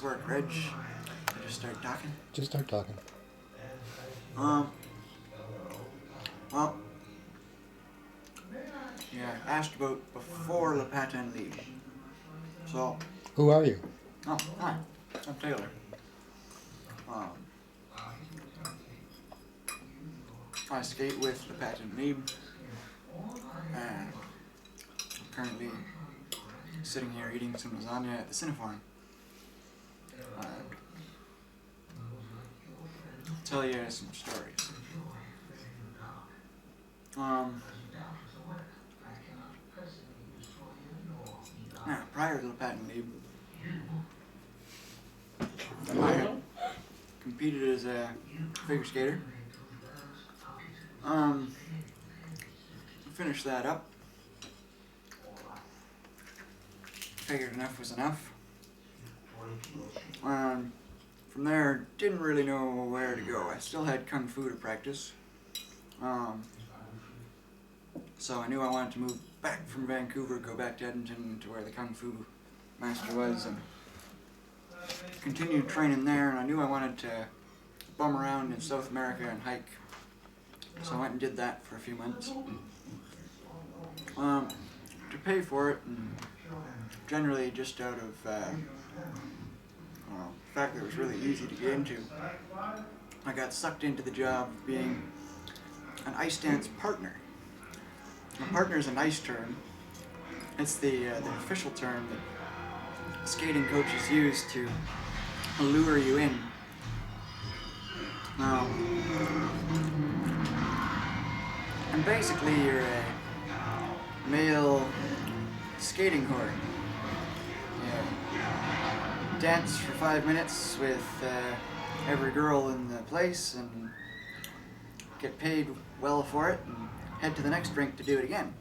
Work, Reg. I just start talking. Just start talking. Well, yeah, asked about before the Patin Libre. So, Who are you? oh, hi, I'm Taylor. I skate with the Patin Libre, and I'm currently sitting here eating some lasagna at the Cineforum. Tell you some stories. Now, prior to the Patin Libre, I had competed as a figure skater. Finished that up. Figured enough was enough. From there, didn't really know where to go. I still had kung fu to practice. So I knew I wanted to move back from Vancouver, go back to Edmonton to where the kung fu master was, and continue training there. And I knew I wanted to bum around in South America and hike. So I went and did that for a few months. To pay for it, and generally just out of the fact that it was really easy to get into, I got sucked into the job of being an ice dance partner. A partner is a nice term. It's the official term that skating coaches use to lure you in. And basically you're a male skating whore. You dance for 5 minutes with every girl in the place and get paid well for it and head to the next rink to do it again.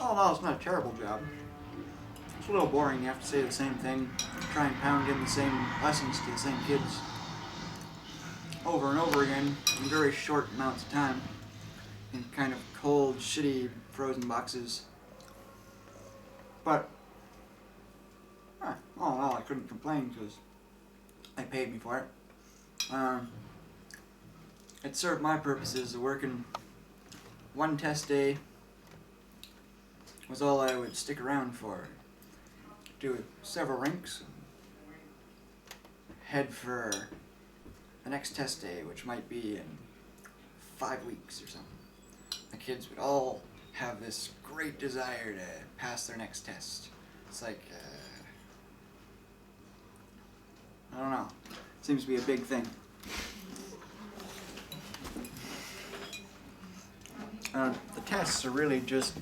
All in all, it's not a terrible job. It's a little boring. You have to say the same thing, try and pound in the same lessons to the same kids over and over again in very short amounts of time in kind of cold, shitty, frozen boxes. But all in all, I couldn't complain because they paid me for it. It served my purposes of working. One test day was all I would stick around for. Do several rinks, head for the next test day, which might be in 5 weeks or something. The kids would all have this great desire to pass their next test. It's like, I don't know, seems to be a big thing. The tests are really just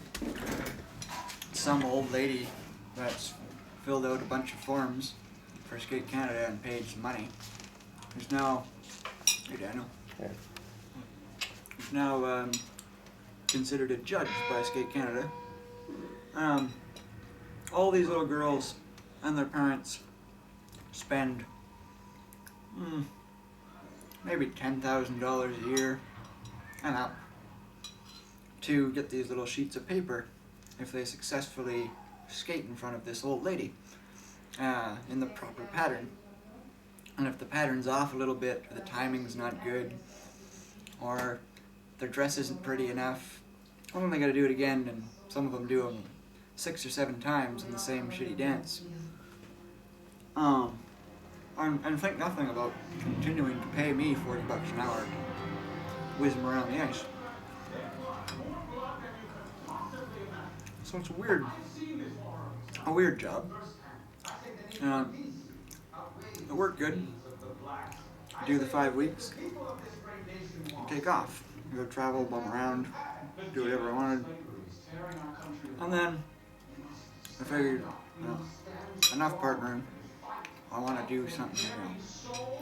some old lady that's filled out a bunch of forms for Skate Canada and paid some money. Who's now, hey Daniel, who's now considered a judge by Skate Canada. All these little girls and their parents spend maybe $10,000 a year and up to get these little sheets of paper if they successfully skate in front of this old lady in the proper pattern. And if the pattern's off a little bit, or the timing's not good, or their dress isn't pretty enough, well then they gotta do it again, and some of them do them 6 or 7 times in the same shitty dance. And think nothing about continuing to pay me $40 an hour to whiz them around the ice. So it's a weird job. It worked good. Do the 5 weeks, take off, go travel, bum around, do whatever I wanted. And then I figured, enough partnering. I want to do something new.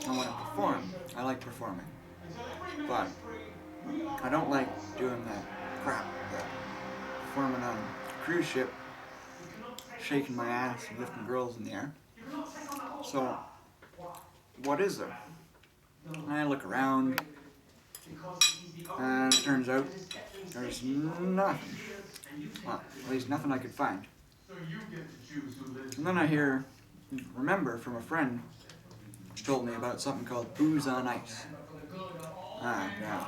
I want to perform. I like performing. But I don't like doing that crap, that performing on a cruise ship, shaking my ass and lifting girls in the air. So, what is there? And I look around, and it turns out there's nothing. Well, at least nothing I could find. And then I remember from a friend who told me about something called booze on ice. Yeah.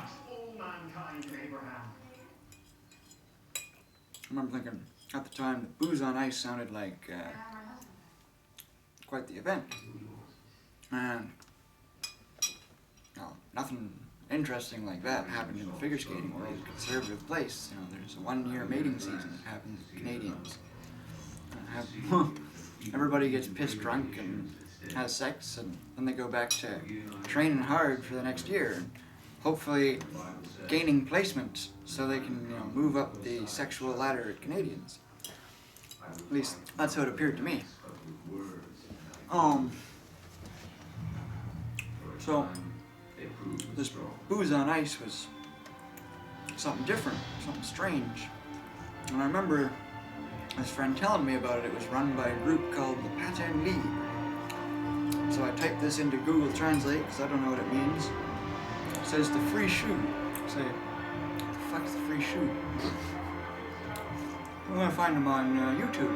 I remember thinking at the time that booze on ice sounded like quite the event. And nothing interesting like that happened in the figure skating world. Conservative place. There's a 1-year mating season that happens with Canadians. Everybody gets pissed drunk and has sex, and then they go back to training hard for the next year, and hopefully gaining placement so they can move up the sexual ladder at Canadians. At least that's how it appeared to me. So this booze on ice was something different, something strange. And I remember this friend telling me about it. It was run by a group called the Patin Libre. So I typed this into Google Translate because I don't know what it means. It says the free shoe. I say, what the fuck's the free shoe? I'm gonna find them on YouTube.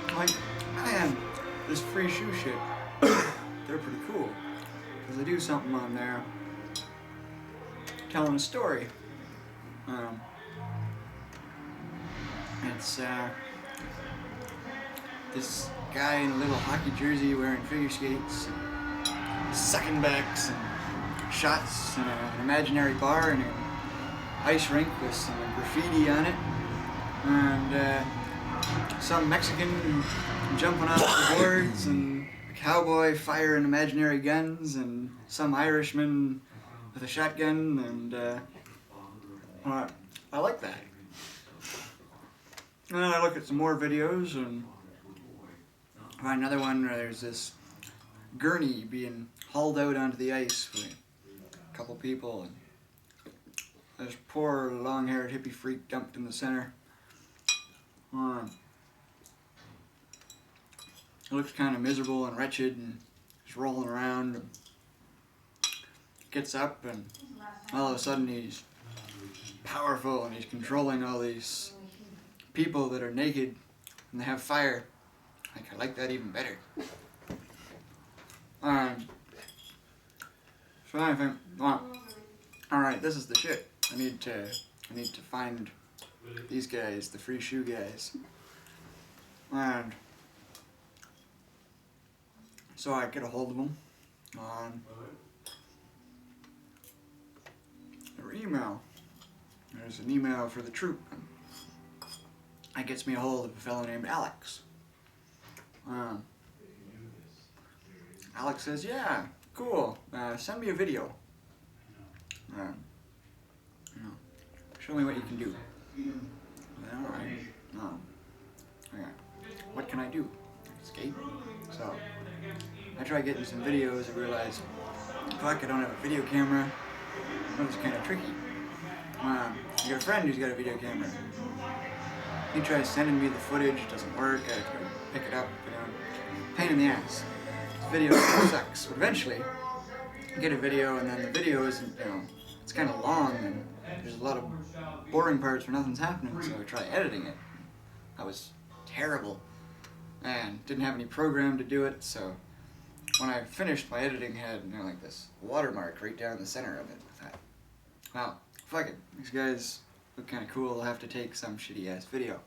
I'm like, man, this free shoe shit, they're pretty cool. Because they do something on there telling a story. It's this guy in a little hockey jersey wearing figure skates, and sucking backs and shots in an imaginary bar in an ice rink with some graffiti on it, and some Mexican jumping off the boards, and a cowboy firing imaginary guns, and some Irishman with a shotgun, and I like that. And then I look at some more videos and find another one where there's this gurney being hauled out onto the ice with a couple people, and this poor long-haired hippie freak dumped in the center. He looks kind of miserable and wretched, and he's rolling around, and gets up, and all of a sudden he's powerful, and he's controlling all these people that are naked and they have fire. I like that even better. So I think, well, alright, this is the shit. I need to find these guys, the free shoe guys. And so I get a hold of them on their email. There's an email for the troop. That gets me a hold of a fellow named Alex. Alex says, yeah, cool, send me a video. Show me what you can do. Alright. Okay. What can I do? Skate? So, I try getting some videos and realize, fuck, I don't have a video camera. That was kind of tricky. I got a friend who's got a video camera. He tries sending me the footage, it doesn't work, I have to go pick it up, pain in the ass. This video sucks. But eventually, I get a video, and then the video isn't, it's kind of long, and there's a lot of boring parts where nothing's happening, so I try editing it. That was terrible, and didn't have any program to do it, so when I finished, my editing had, like this watermark right down the center of it. I thought, wow, fuck it, these guys look kind of cool, I'll have to take some shitty-ass video.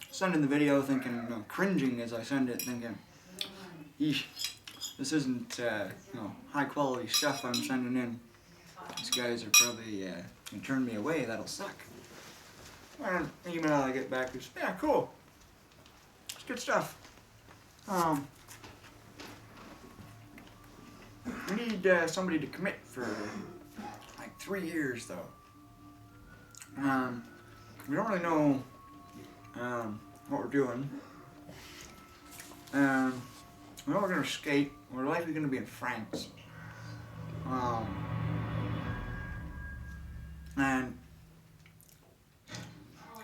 Sending the video thinking, cringing as I send it, thinking, eesh, this isn't, high-quality stuff I'm sending in. These guys are probably going to turn me away, that'll suck. And the email I get back is, yeah, cool. It's good stuff. We need somebody to commit for like 3 years, though. We don't really know what we're doing. We know we're going to skate. We're likely going to be in France. And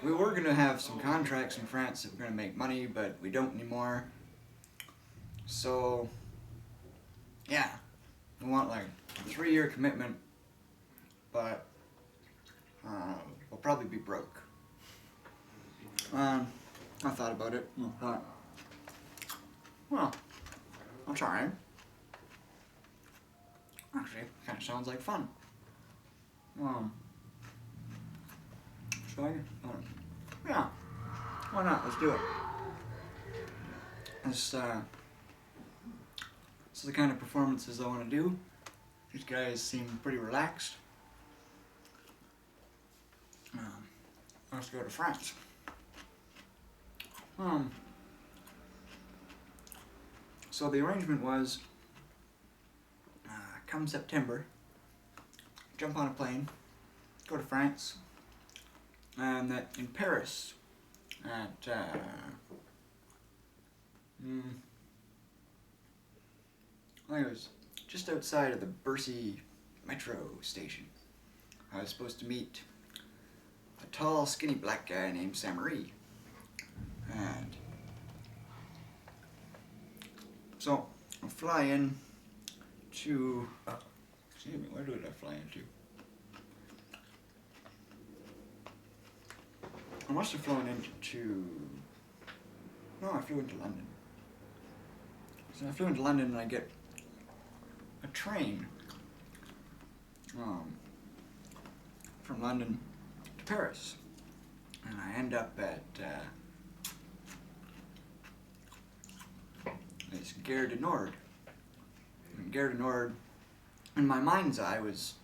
we were going to have some contracts in France that were going to make money, but we don't anymore. So, yeah, we want like a 3-year commitment, but we'll probably be broke. I thought about it and thought, well, that's alright. Actually, kind of sounds like fun. So I thought, yeah, why not? Let's do it. This is the kind of performances I want to do. These guys seem pretty relaxed. Let's go to France. So the arrangement was, come September, jump on a plane, go to France, and that in Paris at I think it was just outside of the Bercy metro station. I was supposed to meet a tall, skinny black guy named Saint-Marie. And so I fly in to, excuse me, where did I fly into? I must have flown into, no, I flew into London. So I flew into London and I get a train from London to Paris. And I end up at this Gare du Nord. And Gare du Nord, in my mind's eye, was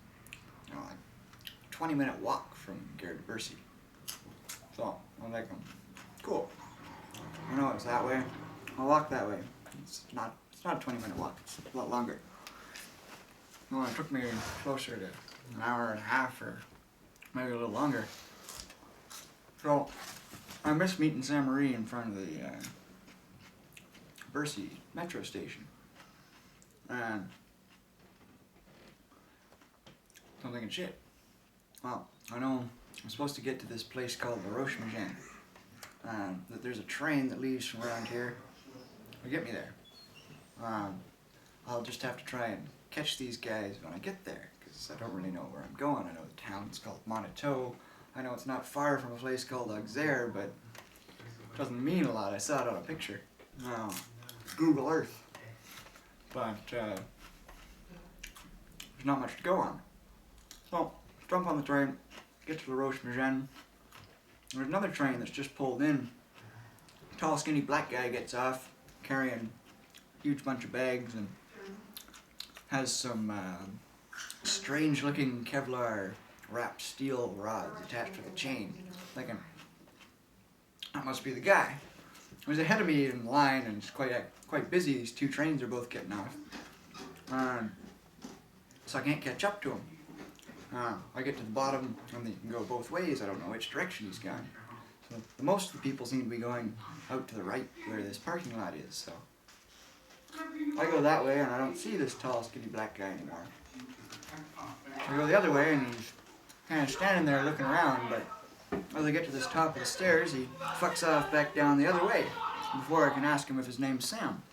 like a 20-minute walk from Gare de Bercy. So I'm like, cool. I know it's that way. I'll walk that way. It's not a 20-minute walk. It's a lot longer. Well, it took me closer to an hour and a half, or maybe a little longer. So I missed meeting Saint-Marie in front of the Bercy metro station, and I'm thinking, shit. Well, I know I'm supposed to get to this place called La Roche-Mignon, and that there's a train that leaves from around here to get me there. I'll just have to try and catch these guys when I get there, because I don't really know where I'm going. I know the town's called Monateau. I know it's not far from a place called Auxerre, but it doesn't mean a lot. I saw it on a picture. Google Earth. But there's not much to go on. So, jump on the train, get to La Roche-Mignon. There's another train that's just pulled in. Tall, skinny black guy gets off, carrying a huge bunch of bags, and has some strange-looking Kevlar wrapped steel rods attached to the chain. Thinking, that must be the guy. He was ahead of me in line, and it's quite busy. These two trains are both getting off, so I can't catch up to him. I get to the bottom, and they can go both ways. I don't know which direction he's going. So most of the people seem to be going out to the right, where this parking lot is. So I go that way, and I don't see this tall, skinny black guy anymore. So I go the other way, and he's kind of standing there looking around, but as I get to this top of the stairs, he fucks off back down the other way before I can ask him if his name's Sam.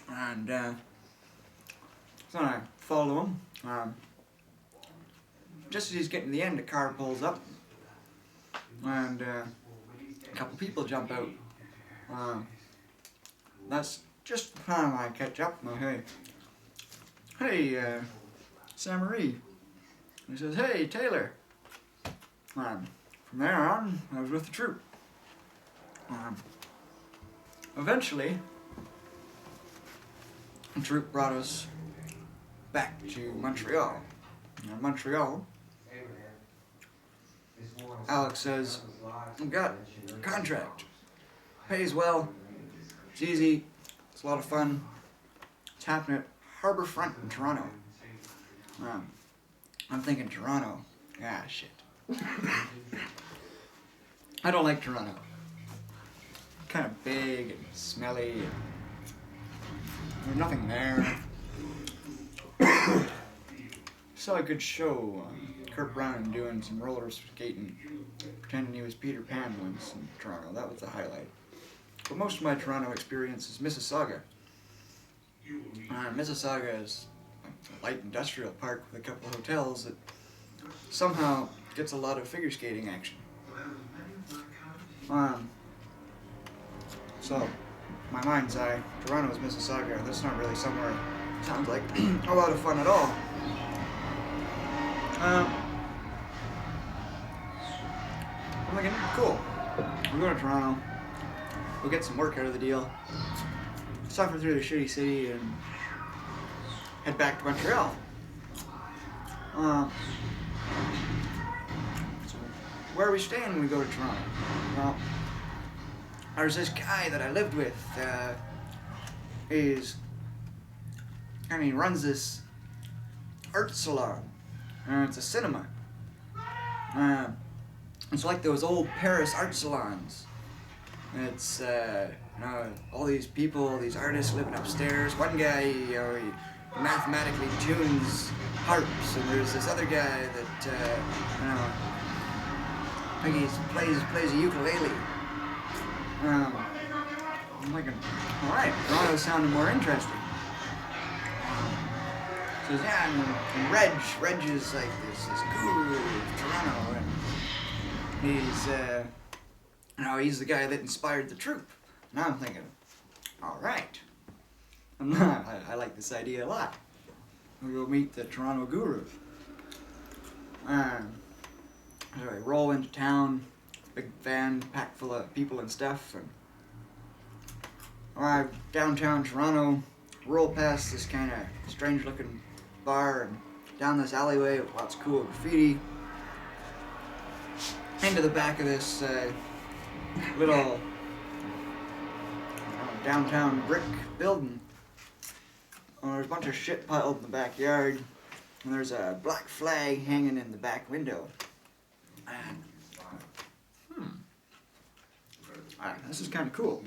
And so I follow him. Just as he's getting to the end, a car pulls up, and a couple people jump out. That's just the time I catch up. And hey, Saint-Marie. He says, hey, Taylor. From there on, I was with the troop. Eventually, the troop brought us back to Montreal. In Montreal, Alex says, I've got a contract. Pays well. It's easy. It's a lot of fun. It's happening at Harbourfront in Toronto. I'm thinking Toronto. Ah, shit. I don't like Toronto. Kind of big and smelly. And there's nothing there. Saw a good show. Kurt Brown doing some roller skating, pretending he was Peter Pan once in Toronto. That was the highlight. But most of my Toronto experience is Mississauga. Mississauga is a light industrial park with a couple of hotels that somehow gets a lot of figure skating action. So, my mind's eye, Toronto's Mississauga. That's not really somewhere. Sounds like a lot of fun at all. I'm thinking, cool. We're going to Toronto. We'll get some work out of the deal. Suffer through the shitty city and head back to Montreal. So where are we staying when we go to Toronto? Well, there's this guy that I lived with. He runs this art salon. It's a cinema. It's like those old Paris art salons. It's all these people, all these artists living upstairs. One guy, he mathematically tunes harps, and there's this other guy that I think he plays a ukulele. I'm thinking, all right, Toronto's sounding more interesting. So yeah, and Reg is like this guru of Toronto, and he's the guy that inspired the troupe. And I'm thinking, all right, I like this idea a lot. We'll go meet the Toronto guru. So I roll into town, big van packed full of people and stuff, and arrive downtown Toronto, roll past this kind of strange looking bar and down this alleyway with lots of cool graffiti into the back of this little downtown brick building. There's a bunch of shit piled in the backyard, and there's a black flag hanging in the back window. And, this is kind of cool.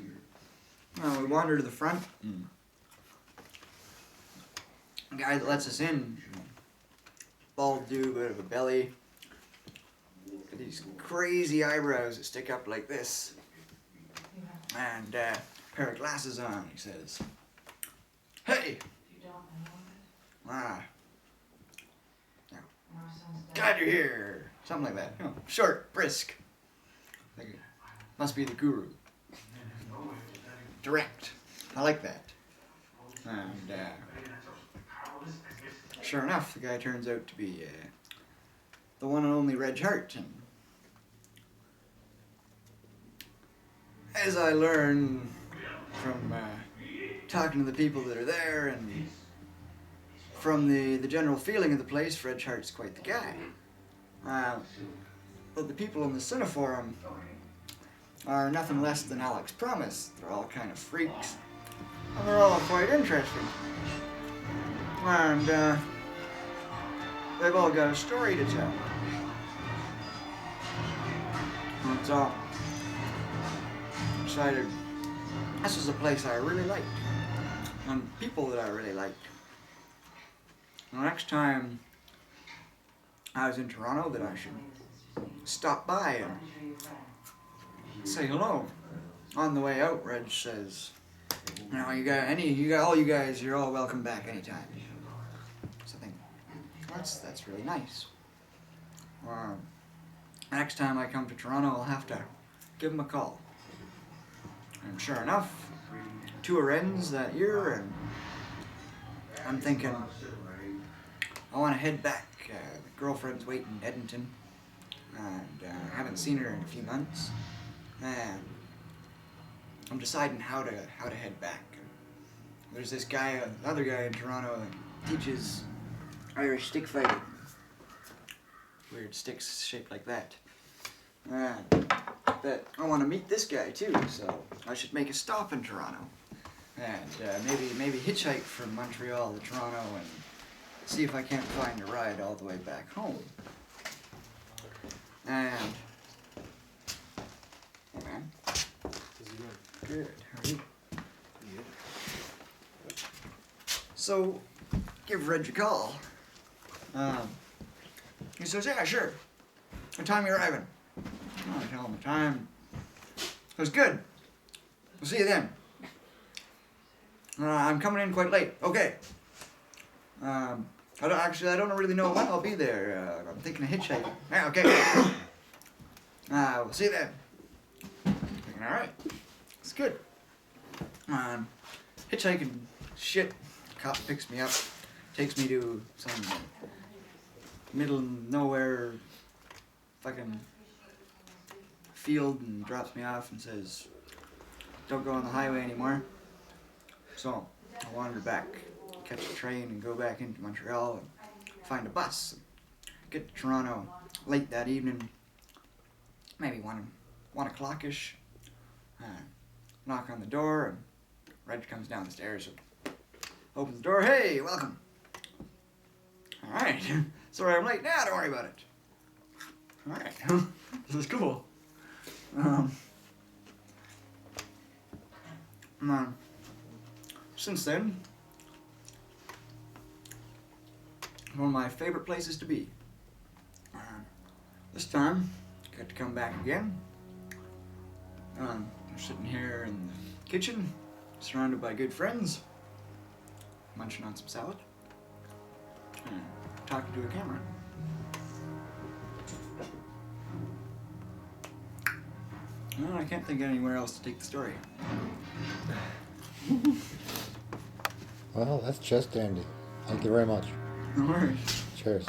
We wander to the front. The guy that lets us in, bald dude, bit of a belly, got these crazy eyebrows that stick up like this, and a pair of glasses on. He says, "Hey, glad you're here." Something like that. Short, brisk. Must be the guru. Direct. I like that. And sure enough, the guy turns out to be the one and only Reg Hart. And as I learn from talking to the people that are there and from the general feeling of the place, Reg Hart's quite the guy. But the people in the Cineforum are nothing less than Alex Promise. They're all kind of freaks, and they're all quite interesting. And they've all got a story to tell. And so I decided this is a place I really liked, and people that I really liked. The next time I was in Toronto, that I should stop by and say hello. On the way out, Reg says, all you guys, you're all welcome back anytime. So I think, that's really nice. Next time I come to Toronto, I'll have to give him a call. And sure enough, tour ends that year, and I'm thinking, I want to head back. The girlfriend's waiting in Edmonton, and I haven't seen her in a few months. And I'm deciding how to head back. There's this guy, another guy in Toronto that teaches Irish stick fighting. Weird sticks shaped like that. But I want to meet this guy too, so I should make a stop in Toronto. And maybe hitchhike from Montreal to Toronto and see if I can't find a ride all the way back home. And hey man. Good. How are you? Good. So, give Reg a call. He says, yeah, sure. What time are you arriving? I tell him the time. He goes, good. We'll see you then. I'm coming in quite late. Okay. I don't really know when I'll be there. I'm thinking of hitchhiking. Yeah, okay. We'll see you then. Alright. It's good. Hitchhiking shit. Cop picks me up, takes me to some middle of nowhere fucking field and drops me off and says, don't go on the highway anymore. So I wander back, catch a train and go back into Montreal and find a bus. Get to Toronto late that evening, maybe 1 o'clock-ish. Knock on the door and Reg comes down the stairs. Opens the door. Hey, welcome. Alright. Sorry I'm late. Nah, don't worry about it. Alright. This is cool. Since then, one of my favorite places to be. This time, got to come back again. I'm sitting here in the kitchen, surrounded by good friends, munching on some salad, and talking to a camera. Well, I can't think of anywhere else to take the story. Well, that's just dandy. Thank you very much. No worries. Cheers.